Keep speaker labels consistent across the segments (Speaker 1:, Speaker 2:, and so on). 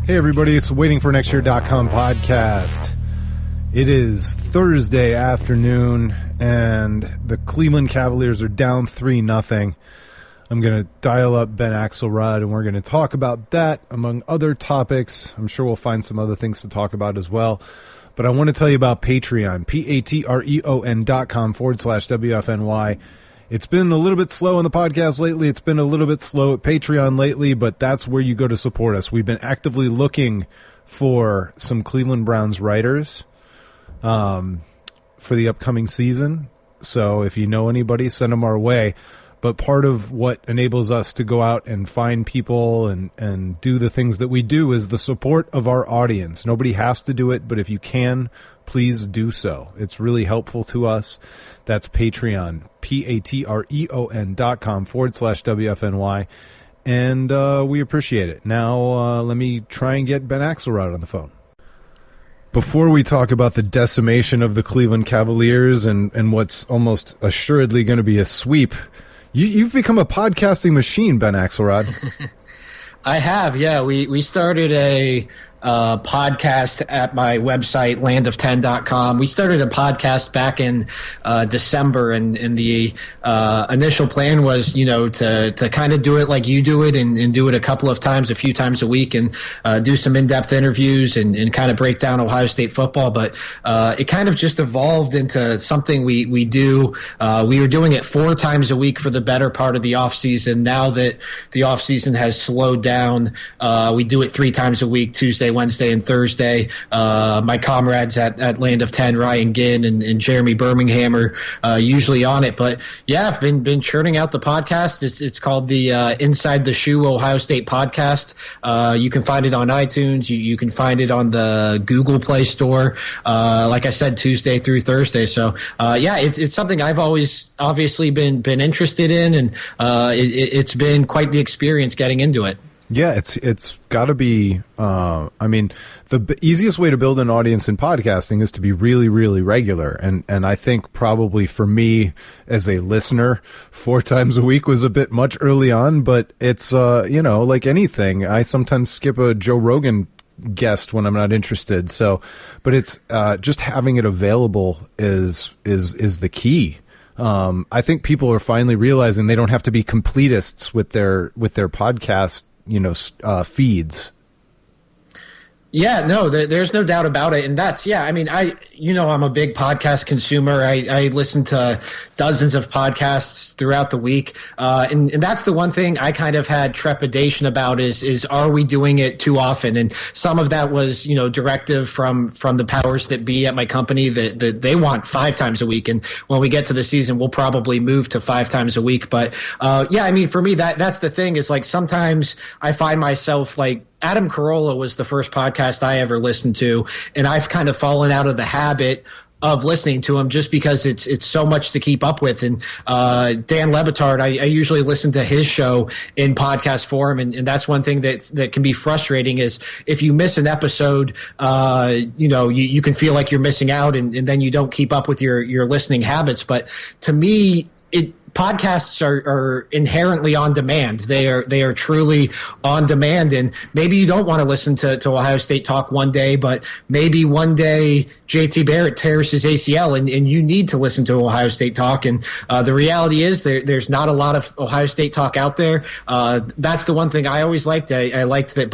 Speaker 1: Hey everybody, it's waitingfornextyear.com podcast. It is Thursday afternoon and the Cleveland Cavaliers are down 3-0. I'm going to dial up Ben Axelrod and we're going to talk about that among other topics. I'm sure we'll find some other things to talk about as well. But I want to tell you about Patreon, patreon.com/WFNY. It's been a little bit slow on the podcast lately. It's been a little bit slow at Patreon lately, but that's where you go to support us. We've been actively looking for some Cleveland Browns writers for the upcoming season. So if you know anybody, send them our way. But part of what enables us to go out and find people and do the things that we do is the support of our audience. Nobody has to do it, but if you can, please do so. It's really helpful to us. That's Patreon, patreon.com/WFNY. And we appreciate it. Now, let me try and get Ben Axelrod on the phone. Before we talk about the decimation of the Cleveland Cavaliers and what's almost assuredly going to be a sweep, you've become a podcasting machine, Ben Axelrod.
Speaker 2: I have, yeah. We started a podcast at my website, Landof10.com. We started a podcast back in December, and the initial plan was, to kind of do it like you do it and do it a few times a week, and do some in-depth interviews and kind of break down Ohio State football. But it kind of just evolved into something we do. We were doing it 4 times a week for the better part of the off-season. Now that the off-season has slowed down, we do it 3 times a week, Tuesday, Wednesday, and Thursday. My comrades at Landof10, Ryan Ginn and Jeremy Birmingham are usually on it. But yeah, I've been churning out the podcast. It's called the Inside the Shoe Ohio State Podcast. You can find it on iTunes. You can find it on the Google Play Store. Like I said, Tuesday through Thursday. So yeah, it's something I've always obviously been interested in, and it's been quite the experience getting into it.
Speaker 1: Yeah, it's got to be. The easiest way to build an audience in podcasting is to be really, really regular. And I think probably for me as a listener, 4 times a week was a bit much early on. But it's like anything, I sometimes skip a Joe Rogan guest when I'm not interested. So, but it's just having it available is the key. I think people are finally realizing they don't have to be completists with their podcast feeds.
Speaker 2: Yeah, no, there's no doubt about it. And that's, yeah, I mean, I'm a big podcast consumer. I listen to dozens of podcasts throughout the week. And that's the one thing I kind of had trepidation about is are we doing it too often? And some of that was, directive from the powers that be at my company that they want 5 times a week. And when we get to the season, we'll probably move to 5 times a week. But, yeah, I mean, for me, that's the thing is like sometimes I find myself like, Adam Carolla was the first podcast I ever listened to, and I've kind of fallen out of the habit of listening to him just because it's so much to keep up with. And Dan Le Batard, I usually listen to his show in podcast form, and that's one thing that can be frustrating is if you miss an episode, you can feel like you're missing out, and then you don't keep up with your listening habits. But to me, podcasts are inherently on demand. They are truly on demand, and maybe you don't want to listen to Ohio State talk one day, but maybe one day JT Barrett tears his ACL and you need to listen to Ohio State talk. And the reality is there's not a lot of Ohio State talk out there. That's the one thing I always liked. I liked that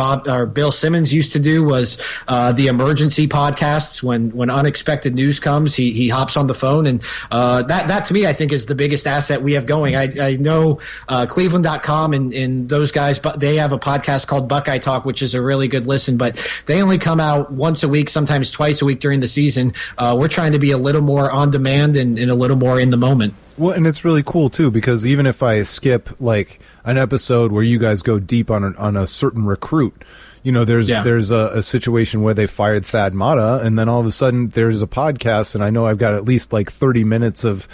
Speaker 2: Bill Simmons used to do was the emergency podcasts. When unexpected news comes, he hops on the phone, and that to me I think is the biggest asset we have going. I know Cleveland.com and those guys, but they have a podcast called Buckeye Talk, which is a really good listen, but they only come out once a week, sometimes twice a week during the season. We're trying to be a little more on demand and a little more in the moment.
Speaker 1: Well, and it's really cool too, because even if I skip like an episode where you guys go deep on a certain recruit, there's a situation where they fired Thad Matta, and then all of a sudden there's a podcast, and I know I've got at least like 30 minutes of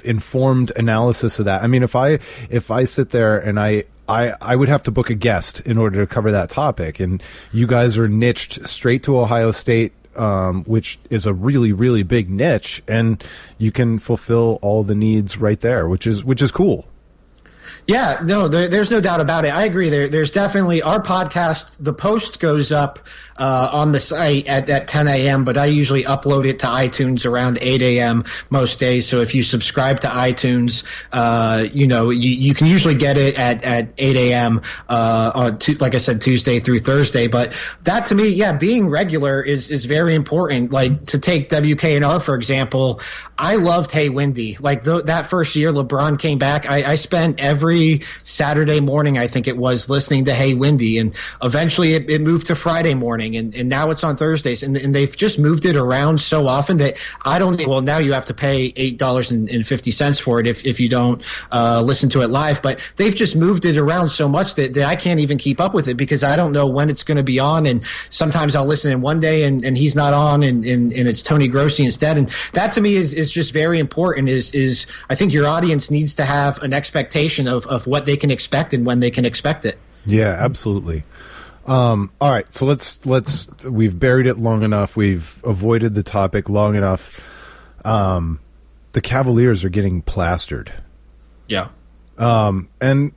Speaker 1: informed analysis of that. I mean, if I sit there and I would have to book a guest in order to cover that topic, and you guys are niched straight to Ohio State, which is a really, really big niche, and you can fulfill all the needs right there, which is cool.
Speaker 2: Yeah, no, there's no doubt about it. I agree. There's definitely our podcast. The post goes up on the site at 10 a.m., but I usually upload it to iTunes around 8 a.m. most days. So if you subscribe to iTunes, you can usually get it at 8 a.m. Like I said, Tuesday through Thursday. But that to me, yeah, being regular is very important. Like to take WKNR, for example, I loved Hey Windy. Like that first year LeBron came back, I spent every Saturday morning, I think it was, listening to Hey Windy, and eventually it moved to Friday morning, and now it's on Thursdays, and they've just moved it around so often that now you have to pay $8.50 for it if you don't listen to it live, but they've just moved it around so much that I can't even keep up with it because I don't know when it's going to be on, and sometimes I'll listen in one day and he's not on, and it's Tony Grossi instead, and that to me is just very important. Is I think your audience needs to have an expectation of what they can expect and when they can expect it.
Speaker 1: Yeah, absolutely. All right, so we've buried it long enough. We've avoided the topic long enough. The Cavaliers are getting plastered.
Speaker 2: Yeah.
Speaker 1: And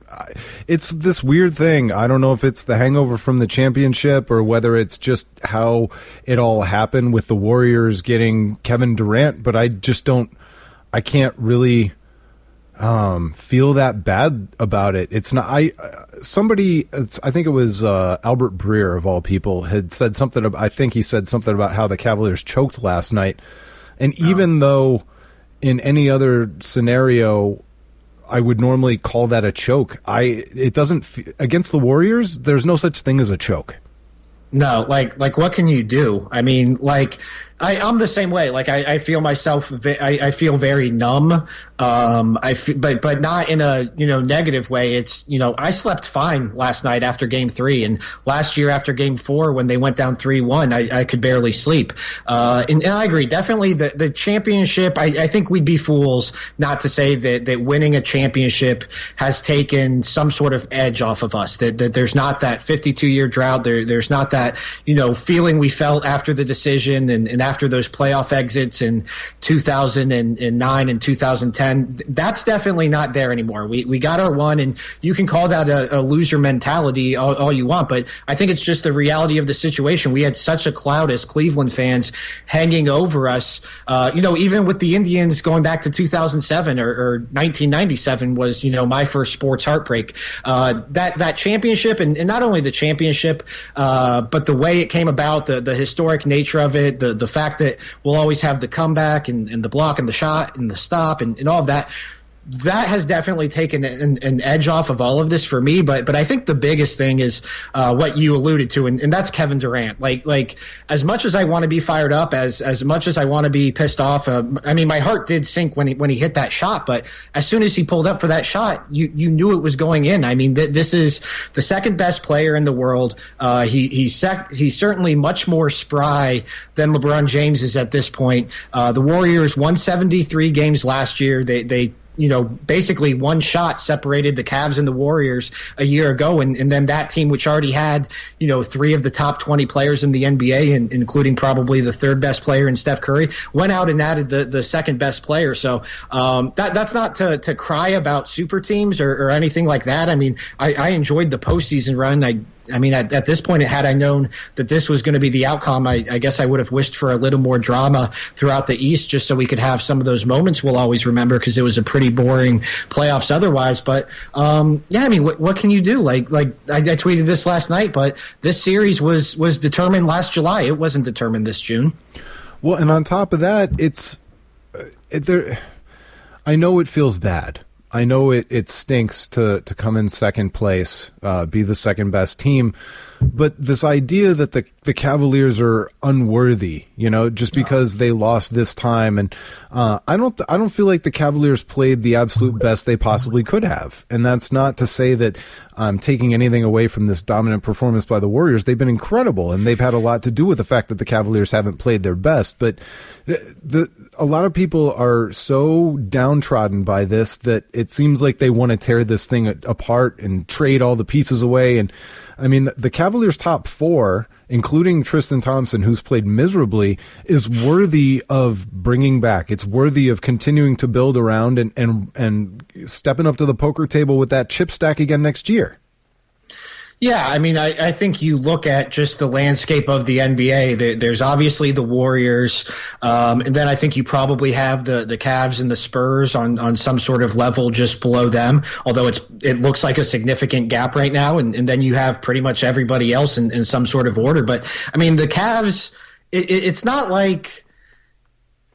Speaker 1: it's this weird thing. I don't know if it's the hangover from the championship or whether it's just how it all happened with the Warriors getting Kevin Durant, but I can't really feel that bad about it. It's not. I think it was Albert Breer of all people had said something. I think he said something about how the Cavaliers choked last night, and even though in any other scenario I would normally call that a choke, it doesn't against the Warriors. There's no such thing as a choke.
Speaker 2: No, like what can you do? I mean, like I'm the same way. Like I feel myself. I feel very numb. But not in a negative way. It's I slept fine last night after Game 3, and last year after Game 4 when they went down 3-1, I could barely sleep. And I agree. Definitely the championship. I think we'd be fools not to say that winning a championship has taken some sort of edge off of us. That there's not that 52-year drought. There's not that feeling we felt after the decision and after those playoff exits in 2009 and 2010, that's definitely not there anymore. We got our one, and you can call that a loser mentality all you want, but I think it's just the reality of the situation. We had such a cloud as Cleveland fans hanging over us. Even with the Indians going back to 2007 or 1997 was, my first sports heartbreak. That championship, and not only the championship, but the way it came about, the historic nature of it, the fact that we'll always have the comeback and the block and the shot and the stop and all of that. That has definitely taken an edge off of all of this for me, but I think the biggest thing is what you alluded to, and that's Kevin Durant. Like as much as I want to be fired up, as much as I want to be pissed off, my heart did sink when he hit that shot. But as soon as he pulled up for that shot, you knew it was going in. I mean, this is the second best player in the world. He's certainly much more spry than LeBron James is at this point. The Warriors won 73 games last year. They basically one shot separated the Cavs and the Warriors a year ago. And then that team, which already had, three of the top 20 players in the NBA, and including probably the third best player in Steph Curry, went out and added the second best player. So that's not to cry about super teams or anything like that. I mean, I enjoyed the postseason run. At this point, had I known that this was going to be the outcome, I guess I would have wished for a little more drama throughout the East, just so we could have some of those moments we'll always remember, because it was a pretty boring playoffs otherwise. But what can you do? Like I tweeted this last night, but this series was determined last July. It wasn't determined this June.
Speaker 1: Well, and on top of that, I know it feels bad. I know it stinks to come in second place, be the second best team, but this idea that the Cavaliers are unworthy, just because they lost this time, and I don't feel like the Cavaliers played the absolute best they possibly could have, and that's not to say that I'm taking anything away from this dominant performance by the Warriors. They've been incredible, and they've had a lot to do with the fact that the Cavaliers haven't played their best, but a lot of people are so downtrodden by this that it seems like they want to tear this thing apart and trade all the pieces away, and I mean, the Cavaliers' top 4, including Tristan Thompson, who's played miserably, is worthy of bringing back. It's worthy of continuing to build around and stepping up to the poker table with that chip stack again next year.
Speaker 2: Yeah, I mean, I think you look at just the landscape of the NBA. There's obviously the Warriors, and then I think you probably have the Cavs and the Spurs on some sort of level just below them, although it looks like a significant gap right now, and then you have pretty much everybody else in some sort of order. But, I mean, the Cavs, it's not like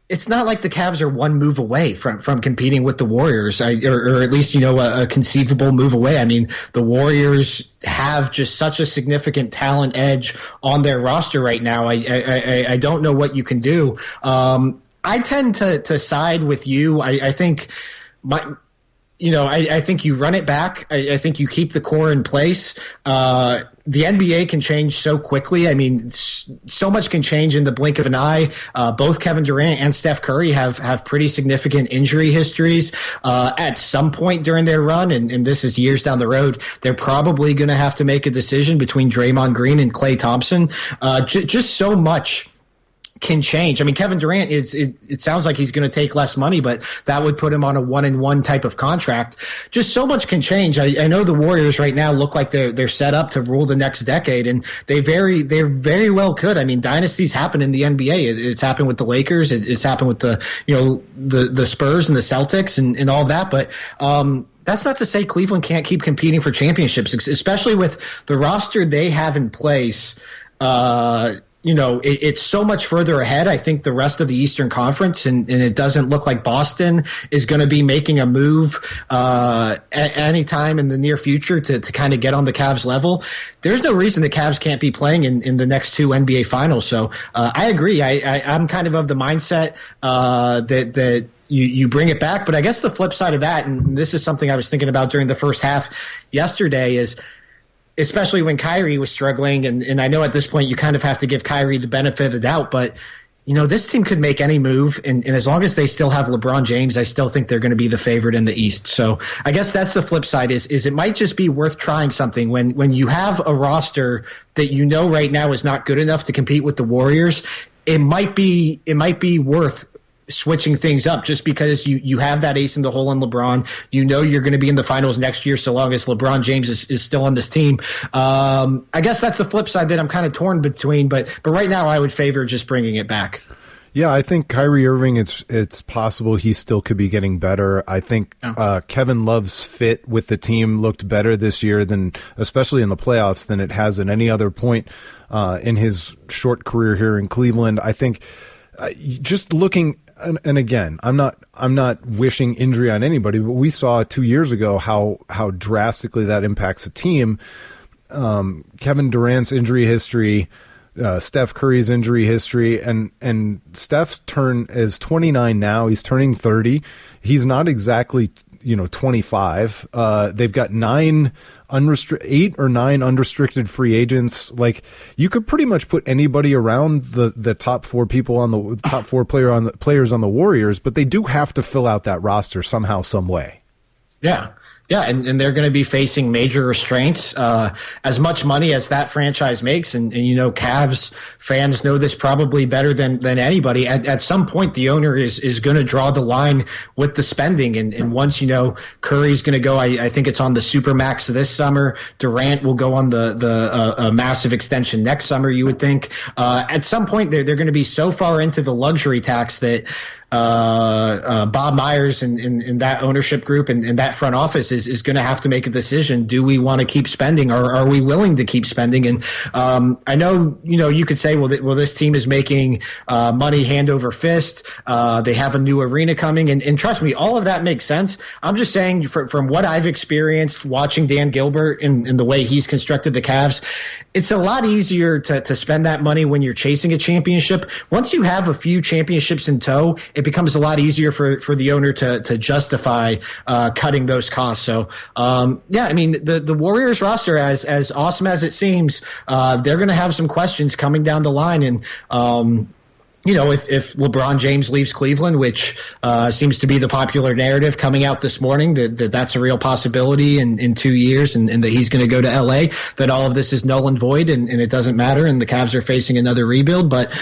Speaker 2: the Cavs are one move away from competing with the Warriors, or at least, a conceivable move away. I mean, the Warriors have just such a significant talent edge on their roster right now. I don't know what you can do. I tend to side with you. I think I think you run it back. I think you keep the core in place. The NBA can change so quickly. I mean, so much can change in the blink of an eye. Both Kevin Durant and Steph Curry have pretty significant injury histories. At some point during their run, and this is years down the road, they're probably going to have to make a decision between Draymond Green and Klay Thompson. Just so much can change. I mean, Kevin Durant it sounds like he's going to take less money, but that would put him on a 1-and-1 type of contract. Just so much can change. I know the Warriors right now look like they're set up to rule the next decade, and they very well could. I mean, dynasties happen in the NBA. It's happened with the Lakers. It's happened with the Spurs and the Celtics and all that. But that's not to say Cleveland can't keep competing for championships, especially with the roster they have in place. It's so much further ahead. I think the rest of the Eastern Conference, and it doesn't look like Boston is going to be making a move at any time in the near future to kind of get on the Cavs level. There's no reason the Cavs can't be playing in the next 2 NBA finals. So I agree. I'm kind of the mindset that you bring it back. But I guess the flip side of that, and this is something I was thinking about during the first half yesterday, is especially when Kyrie was struggling, and I know at this point you kind of have to give Kyrie the benefit of the doubt, but this team could make any move, and as long as they still have LeBron James, I still think they're going to be the favorite in the East. So I guess that's the flip side is it might just be worth trying something when you have a roster that right now is not good enough to compete with the Warriors. It might be worth switching things up just because you have that ace in the hole on LeBron. You're going to be in the finals next year so long as LeBron James is still on this team. I guess that's the flip side that I'm kind of torn between, but right now I would favor just bringing it back.
Speaker 1: Yeah, I think Kyrie Irving, it's possible he still could be getting better. I think Kevin Love's fit with the team looked better this year especially in the playoffs, than it has at any other point in his short career here in Cleveland. I think just looking. And again, I'm not wishing injury on anybody, but we saw 2 years ago how drastically that impacts a team. Kevin Durant's injury history, Steph Curry's injury history, and Steph's turn is 29 now. He's turning 30. He's not exactly 25. They've got 8 or 9 unrestricted free agents. Like, you could pretty much put anybody around the top 4 people on the top 4 players on the Warriors, but they do have to fill out that roster somehow, some way.
Speaker 2: Yeah. Yeah, and they're going to be facing major restraints. As much money as that franchise makes, and Cavs fans know this probably better than anybody. At some point, the owner is going to draw the line with the spending, and once Curry's going to go, I think it's on the Supermax this summer. Durant will go on the massive extension next summer. You would think at some point they're going to be so far into the luxury tax that Bob Myers and that ownership group and that front office is going to have to make a decision. Do we want to keep spending, or are we willing to keep spending? And I know you could say, well, this team is making money hand over fist. They have a new arena coming, and trust me, all of that makes sense. I'm just saying from what I've experienced watching Dan Gilbert and the way he's constructed the Cavs, it's a lot easier to spend that money when you're chasing a championship. Once you have a few championships in tow, it becomes a lot easier for the owner to justify cutting those costs. So, I mean, the Warriors roster, as awesome as it seems, they're going to have some questions coming down the line. And if LeBron James leaves Cleveland, which seems to be the popular narrative coming out this morning, that's a real possibility in 2 years, and that he's going to go to LA, that all of this is null and void, and it doesn't matter, and the Cavs are facing another rebuild. But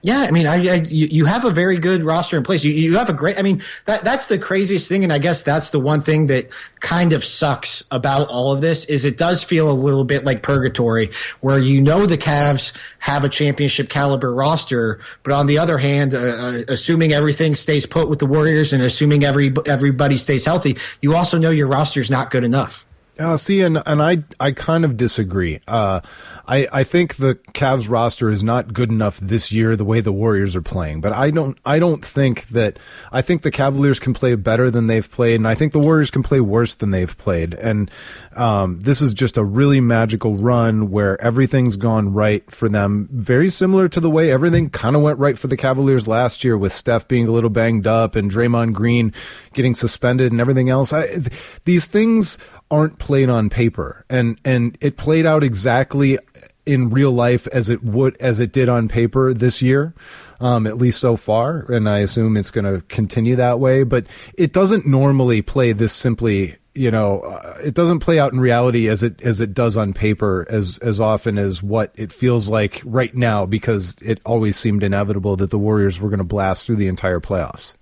Speaker 2: you have a very good roster in place. You have a great. I mean, that's the craziest thing, and I guess that's the one thing that kind of sucks about all of this is it does feel a little bit like purgatory, where the Cavs have a championship caliber roster. But on the other hand, assuming everything stays put with the Warriors and assuming everybody stays healthy, you also know your roster is not good enough.
Speaker 1: See, and I kind of disagree. I think the Cavs roster is not good enough this year the way the Warriors are playing. But I don't think that. I think the Cavaliers can play better than they've played, and I think the Warriors can play worse than they've played. And this is just a really magical run where everything's gone right for them. Very similar to the way everything kind of went right for the Cavaliers last year, with Steph being a little banged up and Draymond Green getting suspended and everything else. These things aren't played on paper, and it played out exactly in real life as it did on paper this year, at least so far, and I assume it's going to continue that way. But it doesn't normally play this simply. It doesn't play out in reality as it does on paper as often as what it feels like right now, because it always seemed inevitable that the Warriors were going to blast through the entire playoffs.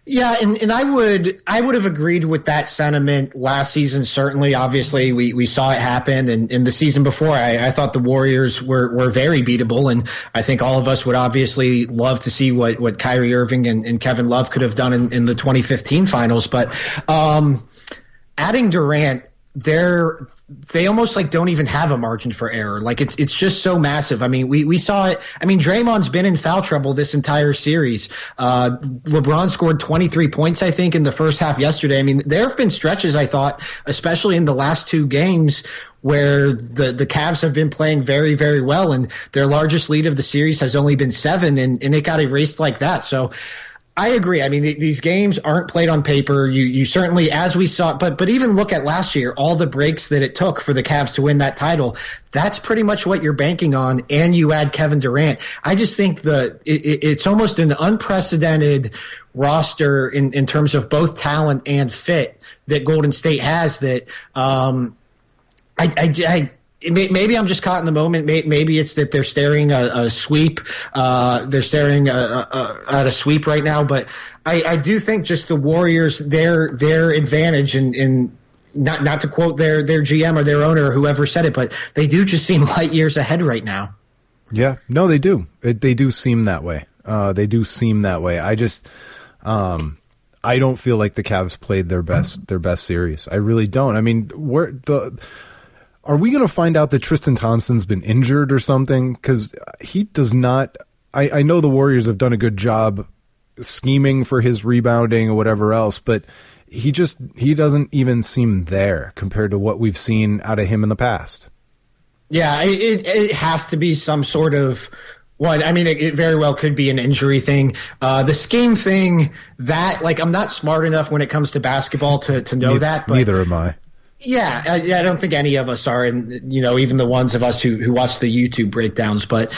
Speaker 2: Yeah, and I would have agreed with that sentiment last season. Certainly, obviously, we saw it happen, and in the season before, I thought the Warriors were very beatable, and I think all of us would obviously love to see what Kyrie Irving and Kevin Love could have done in the 2015 finals. But adding Durant, they almost don't even have a margin for error. It's just so massive. I mean, we saw it. I mean, Draymond's been in foul trouble this entire series. LeBron scored 23 points, I think, in the first half yesterday. I mean, there have been stretches, I thought, especially in the last two games, where the Cavs have been playing very, very well, and their largest lead of the series has only been 7, and it got erased like that. So I agree. I mean, these games aren't played on paper. You certainly, as we saw, but even look at last year, all the breaks that it took for the Cavs to win that title, that's pretty much what you're banking on, and you add Kevin Durant. I just think it's almost an unprecedented roster in terms of both talent and fit that Golden State has that maybe I'm just caught in the moment. Maybe it's that they're staring a sweep. They're staring at a sweep right now. But I do think just the Warriors, their advantage, and not to quote their GM or their owner or whoever said it, but they do just seem light years ahead right now.
Speaker 1: Yeah, no, they do. They do seem that way. They do seem that way. I just, I don't feel like the Cavs played their best series. I really don't. I mean, are we going to find out that Tristan Thompson's been injured or something? Because he does not. I know the Warriors have done a good job scheming for his rebounding or whatever else, but he doesn't even seem there compared to what we've seen out of him in the past. Yeah,
Speaker 2: it has to be some sort of one. I mean, it very well could be an injury thing. The scheme thing, that I'm not smart enough when it comes to basketball to know that. But
Speaker 1: neither am I.
Speaker 2: Yeah, I don't think any of us are, and even the ones of us who watch the YouTube breakdowns. But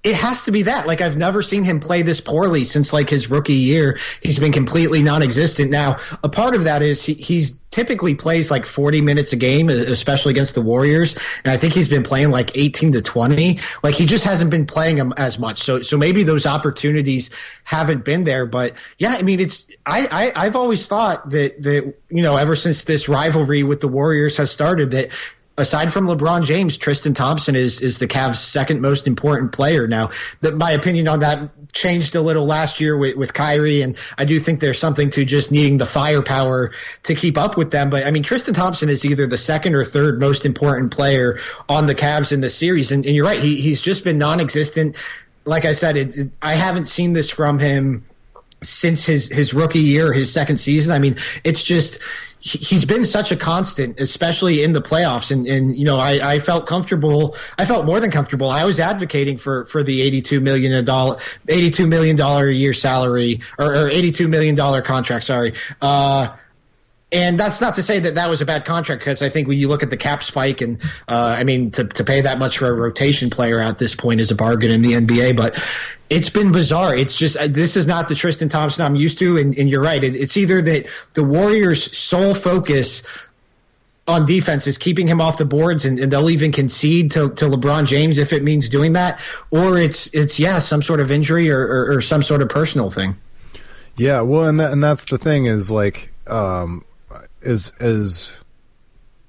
Speaker 2: it has to be that. I've never seen him play this poorly since his rookie year. He's been completely non-existent. Now, a part of that is he's typically plays 40 minutes a game, especially against the Warriors, and I think he's been playing 18 to 20. He just hasn't been playing them as much. So maybe those opportunities haven't been there. But yeah, I mean, I've always thought that ever since this rivalry with the Warriors has started, that aside from LeBron James, Tristan Thompson is the Cavs' second most important player. Now, my opinion on that changed a little last year with Kyrie, and I do think there's something to just needing the firepower to keep up with them. But, I mean, Tristan Thompson is either the second or third most important player on the Cavs in the series. And you're right, he's just been non-existent. Like I said, I haven't seen this from him since his rookie year, his second season. I mean, it's just he's been such a constant, especially in the playoffs. And I felt comfortable. I felt more than comfortable. I was advocating for the $82 million a year salary or $82 million contract. Sorry. And that's not to say that was a bad contract, because I think when you look at the cap spike and, to pay that much for a rotation player at this point is a bargain in the NBA, but it's been bizarre. It's just, this is not the Tristan Thompson I'm used to. And you're right. It's either that the Warriors' sole focus on defense is keeping him off the boards, and they'll even concede to LeBron James if it means doing that, or it's some sort of injury or some sort of personal thing.
Speaker 1: Yeah, well, and that's the thing is, like, as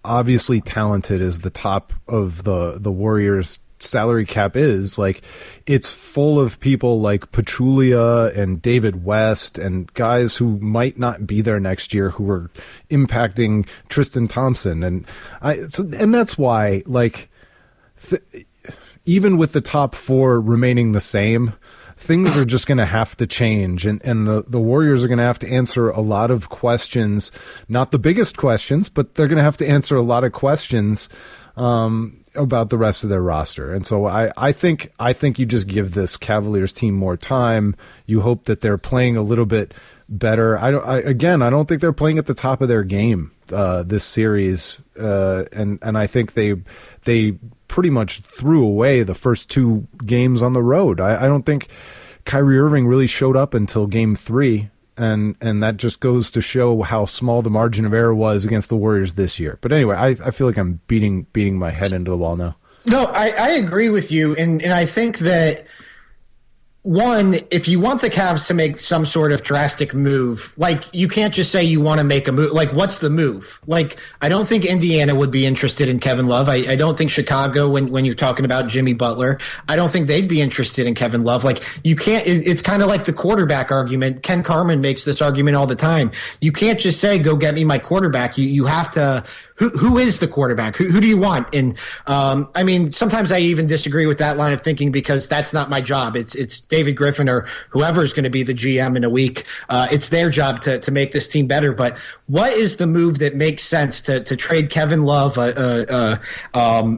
Speaker 1: obviously talented as the top of the Warriors salary cap is, like, it's full of people like Pachulia and David West and guys who might not be there next year who are impacting Tristan Thompson, and that's why, like, even with the top four remaining the same, things are just going to have to change, and the Warriors are going to have to answer a lot of questions, not the biggest questions, but they're going to have to answer a lot of questions about the rest of their roster. And so I think you just give this Cavaliers team more time. You hope that they're playing a little bit better. I don't think they're playing at the top of their game this series, and I think they pretty much threw away the first two games on the road. I don't think Kyrie Irving really showed up until game 3, and that just goes to show how small the margin of error was against the Warriors this year. But anyway, I feel like I'm beating my head into the wall now.
Speaker 2: No, I agree with you, and I think that, one, if you want the Cavs to make some sort of drastic move, like, you can't just say you want to make a move. Like, what's the move? Like, I don't think Indiana would be interested in Kevin Love. I don't think Chicago, when you're talking about Jimmy Butler, I don't think they'd be interested in Kevin Love. Like, you can't, it's kind of like the quarterback argument. Ken Carman makes this argument all the time. You can't just say, go get me my quarterback. You have to, who is the quarterback? Who do you want? And, sometimes I even disagree with that line of thinking, because that's not my job. It's David Griffin or whoever is going to be the GM in a week. It's their job to make this team better. But what is the move that makes sense to trade Kevin Love, a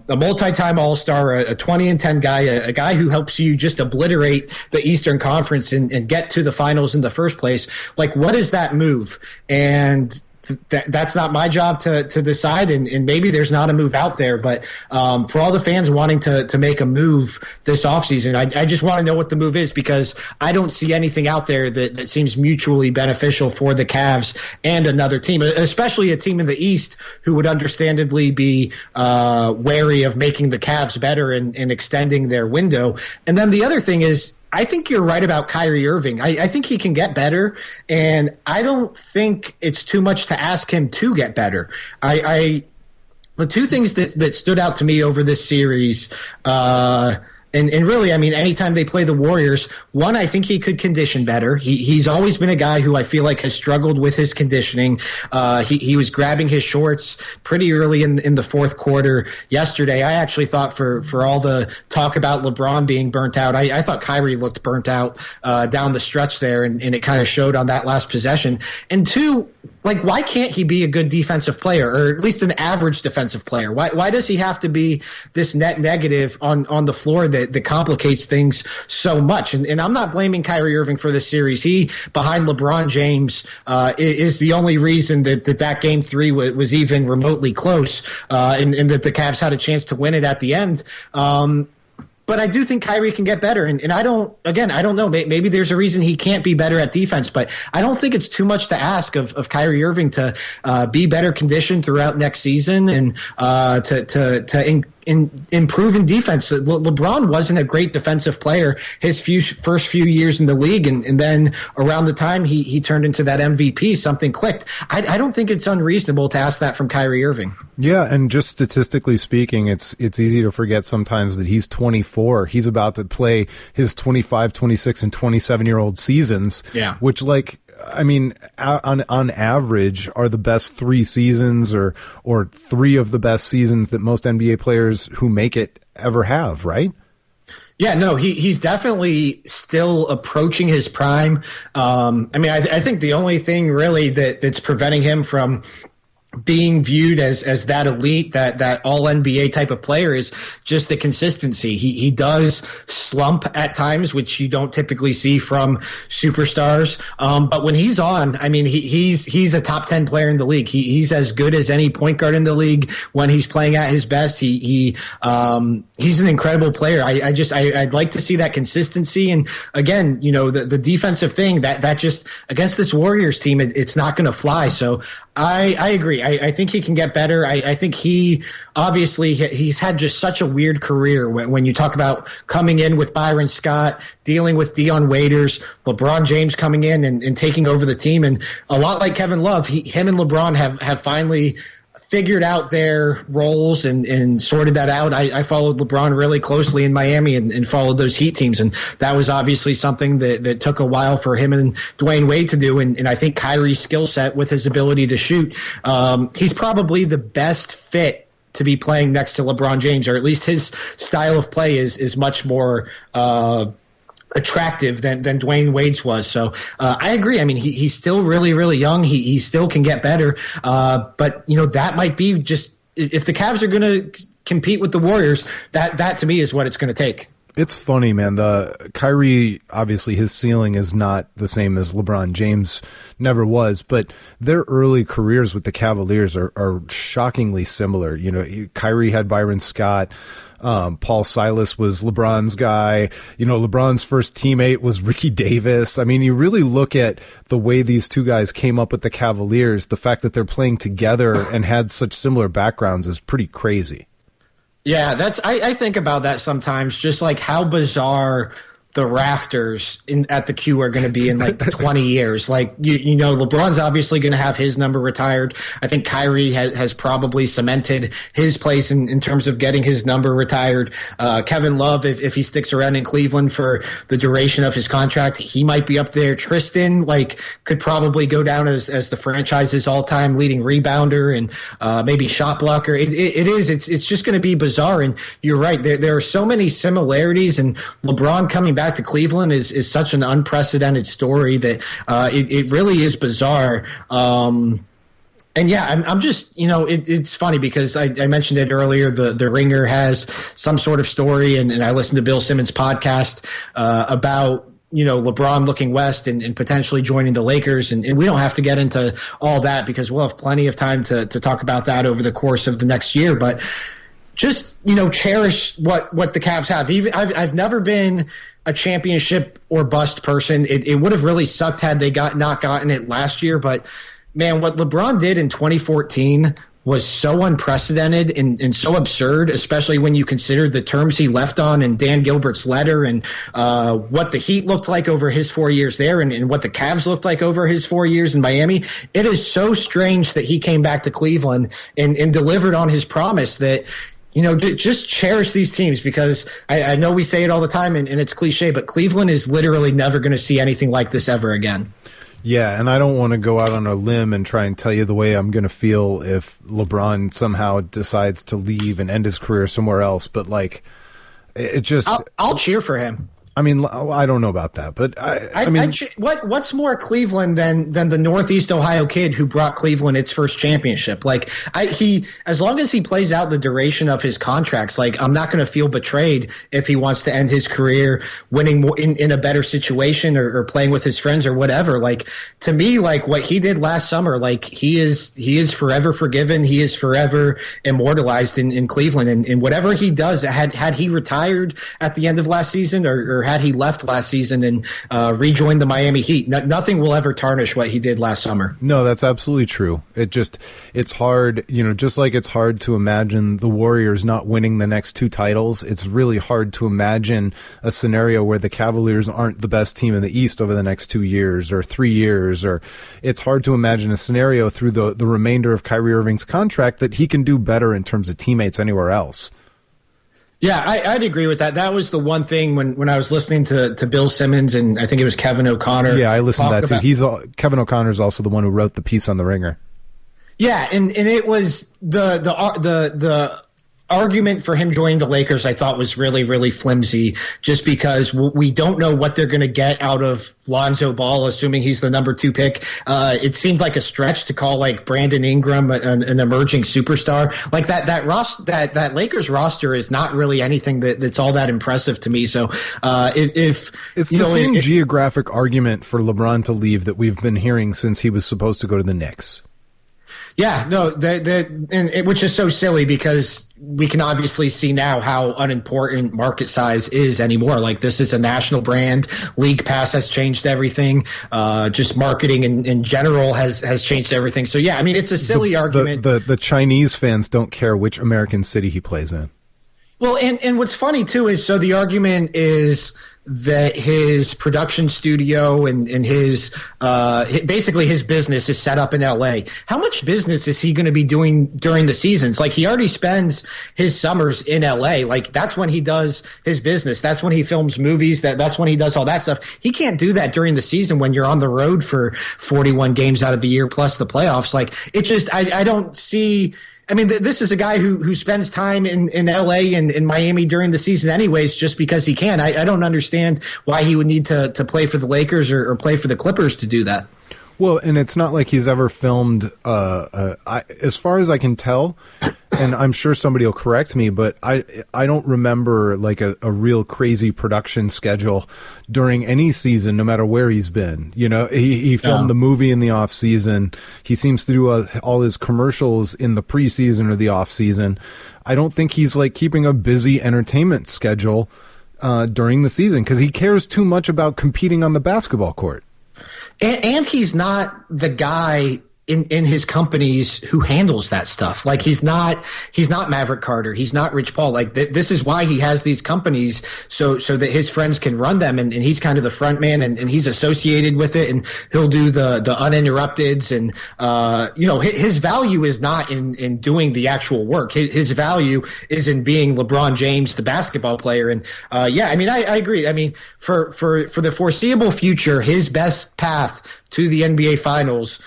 Speaker 2: multi-time All-Star, a 20-10 guy, a guy who helps you just obliterate the Eastern Conference and get to the finals in the first place? Like, what is that move? And that's not my job to decide, and maybe there's not a move out there, but for all the fans wanting to make a move this offseason, I just want to know what the move is, because I don't see anything out there that seems mutually beneficial for the Cavs and another team, especially a team in the East who would understandably be wary of making the Cavs better and extending their window. And then the other thing is, I think you're right about Kyrie Irving. I think he can get better, and I don't think it's too much to ask him to get better. The two things that stood out to me over this series, and really, anytime they play the Warriors, one, I think he could condition better. He's always been a guy who I feel like has struggled with his conditioning. He was grabbing his shorts pretty early in the fourth quarter yesterday. I actually thought for all the talk about LeBron being burnt out, I thought Kyrie looked burnt out down the stretch there, and it kind of showed on that last possession. And two, like, why can't he be a good defensive player, or at least an average defensive player? Why does he have to be this net negative on the floor that complicates things so much? And I'm not blaming Kyrie Irving for this series. He, behind LeBron James, is the only reason that game 3 was even remotely close, and that the Cavs had a chance to win it at the end. But I do think Kyrie can get better, and I don't know. Maybe there's a reason he can't be better at defense, but I don't think it's too much to ask of Kyrie Irving to be better conditioned throughout next season, and to improve in defense. LeBron wasn't a great defensive player his first few years in the league, and then around the time he turned into that MVP, something clicked. I don't think it's unreasonable to ask that from Kyrie Irving.
Speaker 1: Yeah, and just statistically speaking, it's easy to forget sometimes that he's 24. He's about to play his 25, 26, and 27-year-old seasons, which, like, on average are the best 3 seasons or 3 of the best seasons that most NBA players who make it ever have, right?
Speaker 2: Yeah, no, he's definitely still approaching his prime. I think the only thing really that's preventing him from being viewed as that elite, that all NBA type of player is just the consistency. He does slump at times, which you don't typically see from superstars. But when he's on, I mean, he's a top 10 player in the league. He's as good as any point guard in the league when he's playing at his best. He's an incredible player. I'd like to see that consistency. And again, the defensive thing that just against this Warriors team, it's not going to fly. So I agree. I think he can get better. I think he's had just such a weird career when you talk about coming in with Byron Scott, dealing with Dion Waiters, LeBron James coming in and taking over the team. And a lot like Kevin Love, him and LeBron have finally figured out their roles and sorted that out. I followed LeBron really closely in Miami and followed those Heat teams. And that was obviously something that took a while for him and Dwayne Wade to do. And I think Kyrie's skill set with his ability to shoot, he's probably the best fit to be playing next to LeBron James, or at least his style of play is much more attractive than Dwayne Wade's was. So I agree. I mean, he's still really, really young. He still can get better. But that might be just if the Cavs are going to compete with the Warriors, that to me is what it's going to take.
Speaker 1: It's funny, man. The Kyrie, obviously his ceiling is not the same as LeBron James never was, but their early careers with the Cavaliers are shockingly similar. Kyrie had Byron Scott. Paul Silas was LeBron's guy. LeBron's first teammate was Ricky Davis. I mean, you really look at the way these two guys came up with the Cavaliers, the fact that they're playing together and had such similar backgrounds is pretty crazy.
Speaker 2: Yeah, I think about that sometimes, just like how bizarre the rafters at the Q are going to be in like 20 years. Like, LeBron's obviously going to have his number retired. I think Kyrie has probably cemented his place in terms of getting his number retired. Kevin Love, if he sticks around in Cleveland for the duration of his contract, he might be up there. Tristan, could probably go down as the franchise's all-time leading rebounder and maybe shot blocker. It's just going to be bizarre. And you're right. There are so many similarities, and LeBron coming back to Cleveland is such an unprecedented story that it really is bizarre. And yeah, I'm just, it's funny because I mentioned it earlier. The Ringer has some sort of story, and I listened to Bill Simmons' podcast about LeBron looking west and potentially joining the Lakers. And we don't have to get into all that because we'll have plenty of time to talk about that over the course of the next year. But just, cherish what the Cavs have. I've never been a championship or bust person. It would have really sucked had they not gotten it last year. But man, what LeBron did in 2014 was so unprecedented and so absurd, especially when you consider the terms he left on in Dan Gilbert's letter and what the Heat looked like over his 4 years there and what the Cavs looked like over his 4 years in Miami. It is so strange that he came back to Cleveland and delivered on his promise that just cherish these teams, because I know we say it all the time and it's cliche, but Cleveland is literally never going to see anything like this ever again.
Speaker 1: Yeah, and I don't want to go out on a limb and try and tell you the way I'm going to feel if LeBron somehow decides to leave and end his career somewhere else, but it just...
Speaker 2: I'll cheer for him.
Speaker 1: I mean, I don't know about that, but I mean,
Speaker 2: what's more Cleveland than the Northeast Ohio kid who brought Cleveland its first championship? As long as he plays out the duration of his contracts, I'm not going to feel betrayed if he wants to end his career winning more in a better situation or playing with his friends or whatever. To me, what he did last summer, he is forever forgiven. He is forever immortalized in Cleveland, and whatever he does, had he retired at the end of last season or had he left last season and rejoined the Miami Heat, nothing will ever tarnish what he did last summer.
Speaker 1: No, that's absolutely true. It's hard, just like it's hard to imagine the Warriors not winning the next two titles, it's really hard to imagine a scenario where the Cavaliers aren't the best team in the East over the next 2 years or 3 years, or it's hard to imagine a scenario through the remainder of Kyrie Irving's contract that he can do better in terms of teammates anywhere else.
Speaker 2: Yeah, I'd agree with that. That was the one thing when I was listening to Bill Simmons and I think it was Kevin O'Connor.
Speaker 1: Yeah, I listened to that too. Kevin O'Connor is also the one who wrote the piece on The Ringer.
Speaker 2: Yeah, and it was the argument for him joining the Lakers I thought was really, really flimsy, just because we don't know what they're going to get out of Lonzo Ball, assuming he's the number 2 pick. It seemed like a stretch to call like Brandon Ingram an emerging superstar. Like that Lakers roster is not really anything that's all that impressive to me. So if
Speaker 1: it's the same geographic argument for LeBron to leave that we've been hearing since he was supposed to go to the Knicks.
Speaker 2: Yeah, no, which is so silly because we can obviously see now how unimportant market size is anymore. Like, this is a national brand. League Pass has changed everything. Just marketing in general has changed everything. So, yeah, I mean, it's a silly argument.
Speaker 1: The Chinese fans don't care which American city he plays in.
Speaker 2: Well, and what's funny, too, is so the argument is that his production studio and his basically his business is set up in LA. How much business is he going to be doing during the seasons? Like, he already spends his summers in LA. Like, that's when he does his business. That's when he films movies. That's when he does all that stuff. He can't do that during the season when you're on the road for 41 games out of the year plus the playoffs. Like, it just I don't see. I mean, this is a guy who spends time in L.A. and in Miami during the season anyways, just because he can. I don't understand why he would need to play for the Lakers or play for the Clippers to do that.
Speaker 1: Well, and it's not like he's ever filmed, as far as I can tell, and I'm sure somebody will correct me, but I don't remember like a real crazy production schedule during any season, no matter where he's been. You know, he filmed the movie in the off season. He seems to do all his commercials in the preseason or the off season. I don't think he's like keeping a busy entertainment schedule during the season because he cares too much about competing on the basketball court.
Speaker 2: And he's not the guy in his companies who handles that stuff. Like, he's not Maverick Carter. He's not Rich Paul. Like, this is why he has these companies so that his friends can run them. And he's kind of the front man and he's associated with it. And he'll do the uninterrupteds. And, his value is not in doing the actual work. His value is in being LeBron James, the basketball player. And, I agree. I mean, for the foreseeable future, his best path to the NBA Finals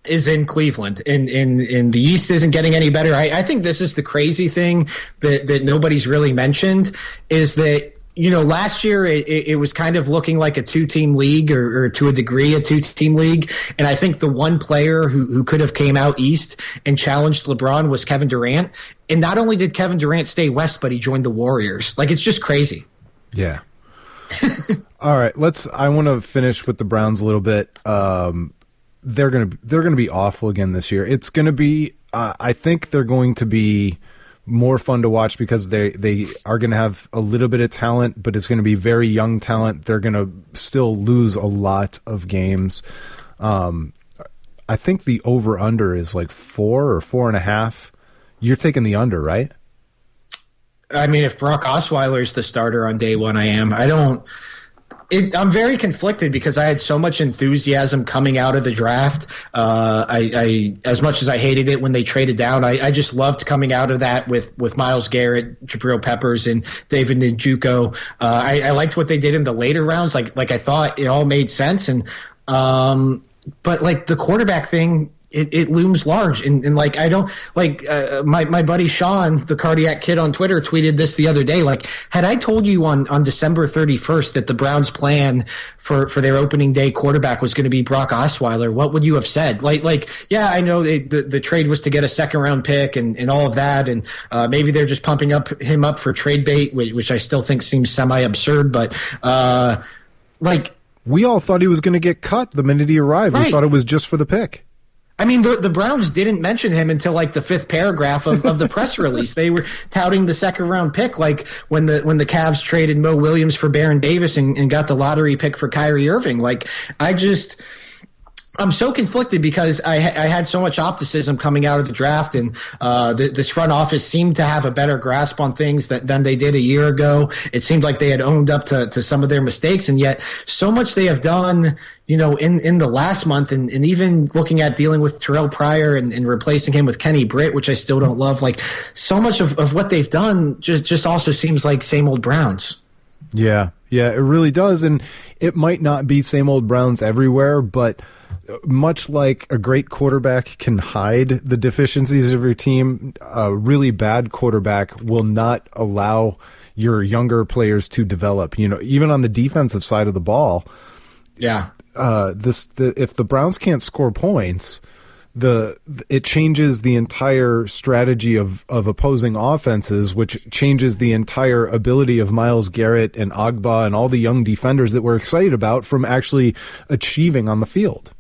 Speaker 2: is in Cleveland, and the East isn't getting any better. I think this is the crazy thing that nobody's really mentioned is that, last year it was kind of looking like a 2-team league or to a degree a 2-team league. And I think the one player who could have came out East and challenged LeBron was Kevin Durant. And not only did Kevin Durant stay West, but he joined the Warriors. Like, it's just crazy.
Speaker 1: Yeah. All right. I want to finish with the Browns a little bit. They're gonna be awful again this year. It's gonna be. I think they're going to be more fun to watch because they are gonna have a little bit of talent, but it's gonna be very young talent. They're gonna still lose a lot of games. I think the over under is like 4 or 4.5. You're taking the under, right?
Speaker 2: I mean, if Brock Osweiler's the starter on day one, I am. I'm very conflicted because I had so much enthusiasm coming out of the draft. I as much as I hated it when they traded down, I just loved coming out of that with Myles Garrett, Jabril Peppers, and David Njoku. I liked what they did in the later rounds. Like I thought it all made sense. And but like the quarterback thing, it looms large. And like, I don't like, my buddy Sean, the cardiac kid on Twitter, tweeted this the other day. Like, had I told you on December 31st that the Browns plan for their opening day quarterback was going to be Brock Osweiler, what would you have said? Like, yeah, I know the trade was to get a 2nd round pick and all of that. And, maybe they're just pumping him up for trade bait, which I still think seems semi absurd, but, like,
Speaker 1: we all thought he was going to get cut the minute he arrived. Right. We thought it was just for the pick.
Speaker 2: I mean, the Browns didn't mention him until like the 5th paragraph of the press release. They were touting the 2nd round pick, like when the Cavs traded Mo Williams for Baron Davis and got the lottery pick for Kyrie Irving. Like, I'm so conflicted because I had so much optimism coming out of the draft, and this front office seemed to have a better grasp on things than they did a year ago. It seemed like they had owned up to some of their mistakes, and yet so much they have done, in the last month, and even looking at dealing with Terrell Pryor and replacing him with Kenny Britt, which I still don't love. Like, so much of what they've done just also seems like same old Browns.
Speaker 1: Yeah, it really does, and it might not be same old Browns everywhere, but much like a great quarterback can hide the deficiencies of your team, a really bad quarterback will not allow your younger players to develop. Even on the defensive side of the ball.
Speaker 2: Yeah.
Speaker 1: If the Browns can't score points, it changes the entire strategy of opposing offenses, which changes the entire ability of Myles Garrett and Agba and all the young defenders that we're excited about from actually achieving on the field.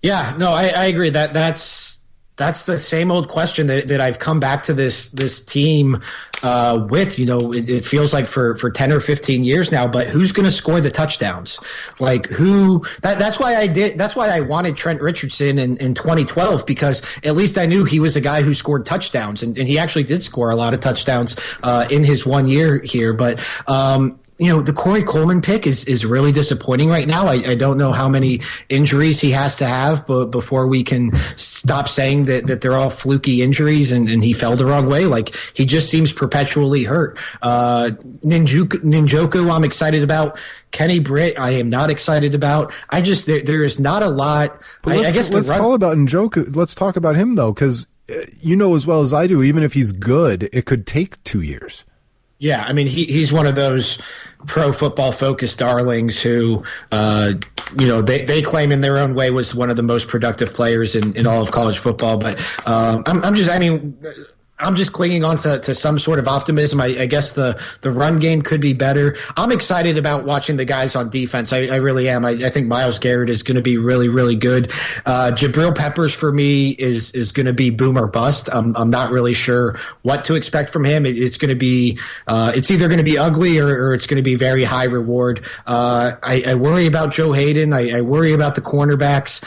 Speaker 2: Yeah, no, I agree. That's the same old question that I've come back to this team with. It feels like for 10 or 15 years now, but who's going to score the touchdowns? Like that's why I wanted Trent Richardson in 2012, because at least I knew he was a guy who scored touchdowns, and he actually did score a lot of touchdowns in his 1 year here. But the Corey Coleman pick is really disappointing right now. I don't know how many injuries he has to have before we can stop saying that they're all fluky injuries and he fell the wrong way. Like, he just seems perpetually hurt. Njoku, I'm excited about. Kenny Britt, I am not excited about. There is not a lot.
Speaker 1: Let's talk about Njoku. Let's talk about him, though, because as well as I do, even if he's good, it could take 2 years.
Speaker 2: Yeah, I mean, he's one of those pro football focused darlings who, they claim in their own way was one of the most productive players in all of college football. But I'm just clinging on to some sort of optimism. I guess the run game could be better. I'm excited about watching the guys on defense. I really am. I think Myles Garrett is going to be really, really good. Jabril Peppers for me is going to be boom or bust. I'm not really sure what to expect from him. It's going to be it's either going to be ugly or it's going to be very high reward. I worry about Joe Hayden. I worry about the cornerbacks.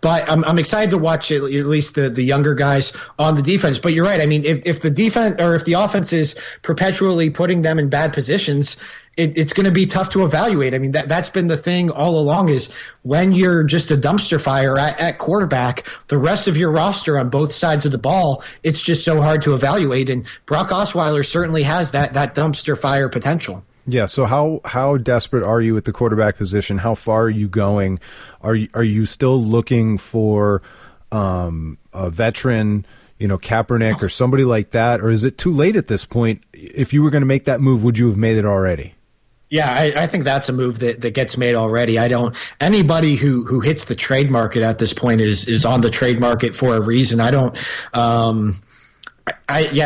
Speaker 2: But I'm excited to watch at least the younger guys on the defense. But you're right. I mean, if the defense or if the offense is perpetually putting them in bad positions, it's going to be tough to evaluate. I mean, that's been the thing all along, is when you're just a dumpster fire at quarterback, the rest of your roster on both sides of the ball, it's just so hard to evaluate. And Brock Osweiler certainly has that dumpster fire potential.
Speaker 1: Yeah. So how desperate are you at the quarterback position? How far are you going? Are you still looking for a veteran, Kaepernick or somebody like that, or is it too late at this point? If you were going to make that move, would you have made it already?
Speaker 2: Yeah, I think that's a move that gets made already. Anybody who hits the trade market at this point is on the trade market for a reason.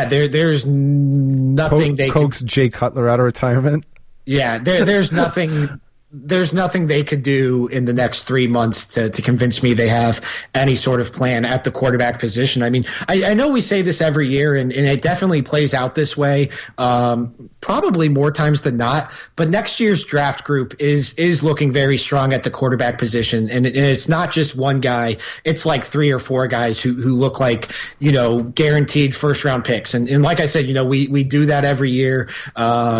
Speaker 2: There's nothing they
Speaker 1: coax Jay Cutler out of retirement.
Speaker 2: Yeah, there's nothing. There's nothing they could do in the next 3 months to convince me they have any sort of plan at the quarterback position. I mean, I know we say this every year, and it definitely plays out this way, probably more times than not. But next year's draft group is looking very strong at the quarterback position, and it's not just one guy. It's like 3 or 4 guys who look like, guaranteed first-round picks. And like I said, we do that every year.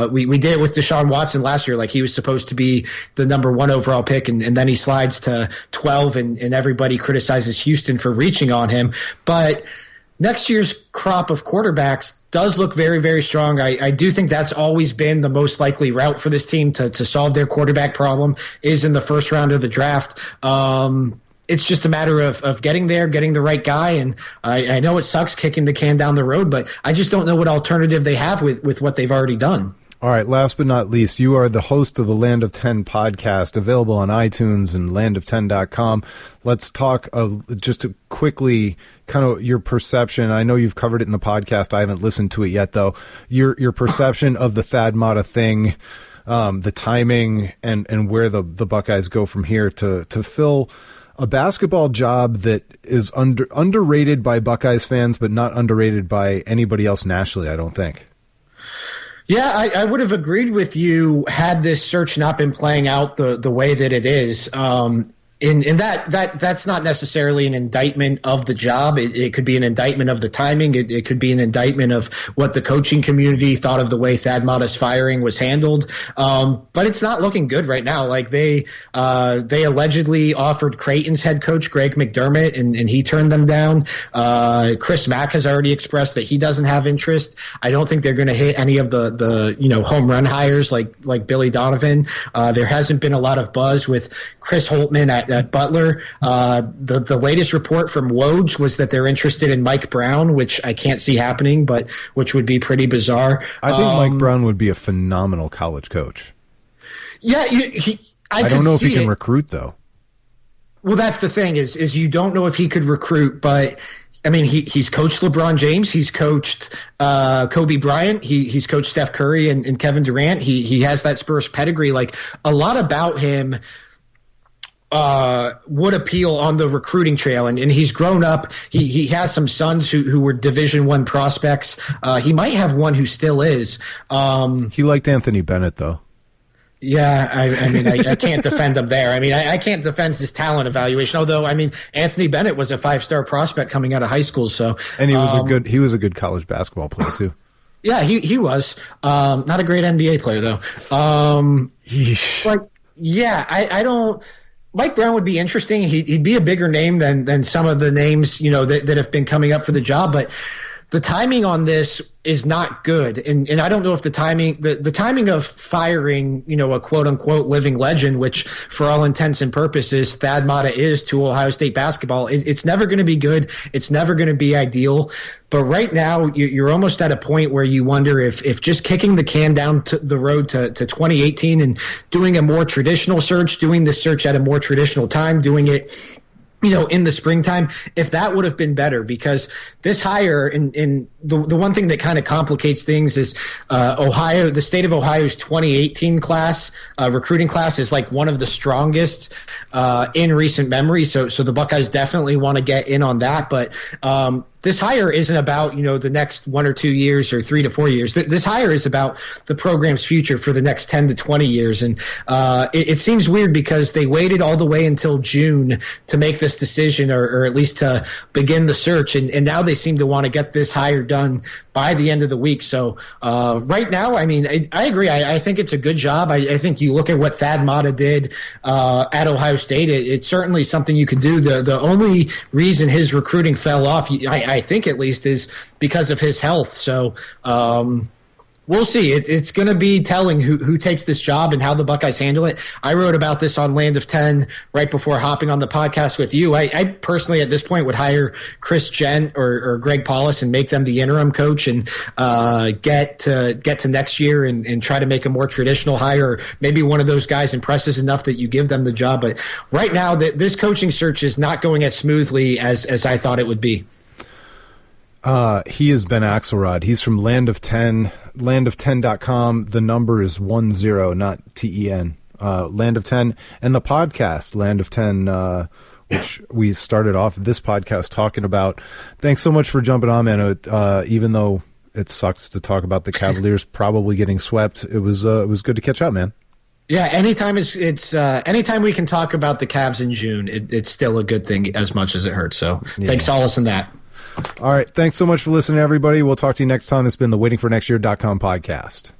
Speaker 2: We did it with Deshaun Watson last year. Like, he was supposed to be the number 1 overall pick, and then he slides to 12, and everybody criticizes Houston for reaching on him. But next year's crop of quarterbacks does look very, very strong. I do think that's always been the most likely route for this team to solve their quarterback problem, is in the first round of the draft. It's just a matter of getting there, getting the right guy. And I know it sucks kicking the can down the road, but I just don't know what alternative they have with what they've already done.
Speaker 1: All right, last but not least, you are the host of the Landof10 Podcast, available on iTunes and Landof10.com. Let's talk just to quickly kind of your perception. I know you've covered it in the podcast. I haven't listened to it yet, though. Your perception of the Thad Matta thing, the timing, and where the Buckeyes go from here to fill a basketball job that is underrated by Buckeyes fans, but not underrated by anybody else nationally, I don't think.
Speaker 2: Yeah, I would have agreed with you had this search not been playing out the way that it is. In that's not necessarily an indictment of the job. It could be an indictment of the timing. It could be an indictment of what the coaching community thought of the way Thad Matta's firing was handled. But it's not looking good right now. Like, they allegedly offered Creighton's head coach Greg McDermott, and he turned them down. Chris Mack has already expressed that he doesn't have interest. I don't think they're going to hit any of the home run hires like Billy Donovan. There hasn't been a lot of buzz with Chris Holtman at at Butler. The latest report from Woj was that they're interested in Mike Brown, which I can't see happening, but which would be pretty bizarre.
Speaker 1: I think Mike Brown would be a phenomenal college coach.
Speaker 2: Yeah,
Speaker 1: I don't know if he can recruit, though.
Speaker 2: Well, that's the thing is you don't know if he could recruit, but I mean, he's coached LeBron James. He's coached Kobe Bryant. He's coached Steph Curry and Kevin Durant. He has that Spurs pedigree. Like, a lot about him would appeal on the recruiting trail, and he's grown up. He has some sons who were Division I prospects. He might have one who still is.
Speaker 1: He liked Anthony Bennett, though.
Speaker 2: Yeah, I mean, I can't defend him there. I mean, I can't defend his talent evaluation. Although, I mean, Anthony Bennett was a 5-star prospect coming out of high school. So,
Speaker 1: and he was a good college basketball player too.
Speaker 2: Yeah, he was not a great NBA player though. Like, yeah, I don't. Mike Brown would be interesting. He'd be a bigger name than some of the names that have been coming up for the job, but the timing on this is not good. And I don't know if the timing of firing, a quote unquote living legend, which for all intents and purposes Thad Matta is to Ohio State basketball, it's never going to be good. It's never going to be ideal. But right now you're almost at a point where you wonder if just kicking the can down to the road to 2018 and doing a more traditional search, doing this search at a more traditional time, doing it in the springtime, if that would have been better, because this hire in the one thing that kind of complicates things is the state of Ohio's 2018 class, recruiting class is like one of the strongest in recent memory. So the Buckeyes definitely want to get in on that. But this hire isn't about, the next 1 or 2 years or 3 to 4 years. This hire is about the program's future for the next 10 to 20 years. And it seems weird because they waited all the way until June to make this decision or at least to begin the search. And now they seem to want to get this hire done by the end of the week. So right now, I mean, I agree. I think it's a good job. I think you look at what Thad Matta did at Ohio State. It's certainly something you can do. The only reason his recruiting fell off, I think at least, is because of his health. So we'll see. It's going to be telling who takes this job and how the Buckeyes handle it. I wrote about this on Land of10 right before hopping on the podcast with you. I personally, at this point, would hire Chris Gent or Greg Paulus and make them the interim coach and get to next year and try to make a more traditional hire. Or maybe one of those guys impresses enough that you give them the job. But right now, this coaching search is not going as smoothly as I thought it would be.
Speaker 1: He is Ben Axelrod. He's from Landof10, Landof10.com. The number is 10, not TEN. Land10 and the podcast, Landof10, which we started off this podcast talking about. Thanks so much for jumping on, man. Even though it sucks to talk about the Cavaliers probably getting swept, it was good to catch up, man.
Speaker 2: Yeah, anytime anytime we can talk about the Cavs in June, it's still a good thing as much as it hurts. So Take solace in that.
Speaker 1: All right. Thanks so much for listening, everybody. We'll talk to you next time. It's been the waitingfornextyear.com podcast.